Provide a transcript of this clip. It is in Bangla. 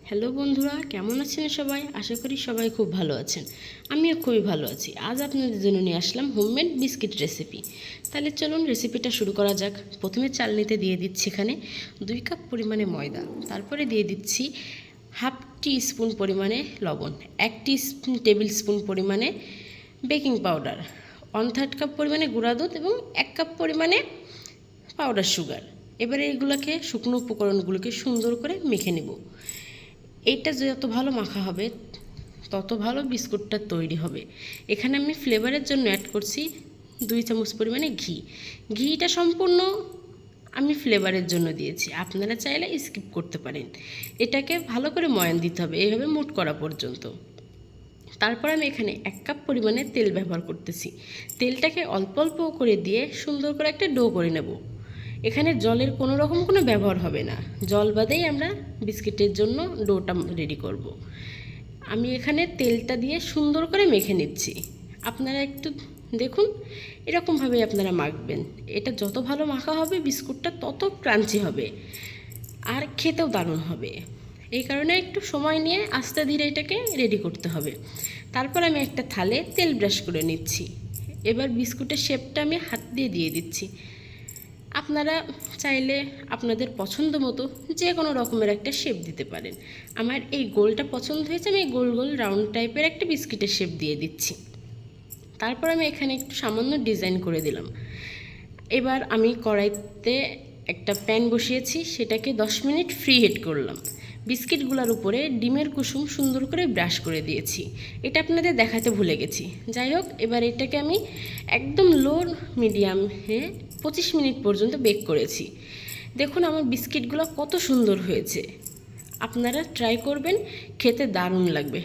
হ্যালো বন্ধুরা, কেমন আছেন সবাই? আশা করি সবাই খুব ভালো আছেন। আমিও খুবই ভালো আছি। আজ আপনাদের জন্য নিয়ে আসলাম হোমমেড বিস্কিট রেসিপি। তাহলে চলুন রেসিপিটা শুরু করা যাক। প্রথমে চালনিতে দিয়ে দিচ্ছি এখানে 2 কাপ পরিমাণে ময়দা, তারপরে দিয়ে দিচ্ছি হাফ টি স্পুন পরিমাণে লবণ, 1 টেবিল স্পুন পরিমাণে বেকিং পাউডার, 1/3 কাপ পরিমাণে গুঁড়া দুধ এবং 1 কাপ পরিমাণে পাউডার সুগার। এবারে এইগুলোকে শুকনো উপকরণগুলোকে সুন্দর করে মেখে নেব। এইটা যত ভালো মাখা হবে তত ভালো বিস্কুটটা তৈরি হবে। এখানে আমি ফ্লেভারের জন্য অ্যাড করছি 2 চামচ পরিমাণে ঘি। ঘিটা সম্পূর্ণ আমি ফ্লেভারের জন্য দিয়েছি, আপনারা চাইলে স্কিপ করতে পারেন। এটাকে ভালো করে ময়ান দিতে হবে, এইভাবে মুট করা পর্যন্ত। তারপর আমি এখানে 1 কাপ পরিমাণে তেল ব্যবহার করতেছি। তেলটাকে অল্প অল্প করে দিয়ে সুন্দর করে একটা ডো করে নেব। এখানে জলের কোনো রকম কোনো ব্যবহার হবে না, জল বাদেই আমরা বিস্কিটের জন্য ডোটা রেডি করব। আমি এখানে তেলটা দিয়ে সুন্দর করে মেখে নিচ্ছি। আপনারা একটু দেখুন, এরকমভাবেই আপনারা মাখবেন। এটা যত ভালো মাখা হবে বিস্কুটটা তত ক্রাঞ্চি হবে আর খেতেও দারুণ হবে। এই কারণে একটু সময় নিয়ে আস্তে ধীরে এটাকে রেডি করতে হবে। তারপর আমি একটা থালে তেল ব্রাশ করে নিচ্ছি। এবার বিস্কুটের শেপটা আমি হাত দিয়ে দিয়ে দিচ্ছি। আপনারা চাইলে আপনাদের পছন্দ মতো যে কোনো রকমের একটা শেপ দিতে পারেন। আমার এই গোলটা পছন্দ হয়েছে, আমি গোল গোল রাউন্ড টাইপের একটা বিস্কিটের শেপ দিয়ে দিচ্ছি। তারপর আমি এখানে একটু সামান্য ডিজাইন করে দিলাম। এবার আমি কড়াইতে একটা প্যান বসিয়েছি, সেটাকে 10 মিনিট ফ্রি হিট করলাম। বিস্কিটগুলোর উপরে ডিমের কুসুম সুন্দর করে ব্রাশ করে দিয়েছি। এটা আপনাদের দেখাতে ভুলে গেছি। যাই হোক, এবার এটাকে আমি একদম লো মিডিয়ামে 25 মিনিট পর্যন্ত বেক করেছি। দেখুন আমার বিস্কিটগুলো কত সুন্দর হয়েছে। আপনারা ট্রাই করবেন, খেতে দারুণ লাগবে।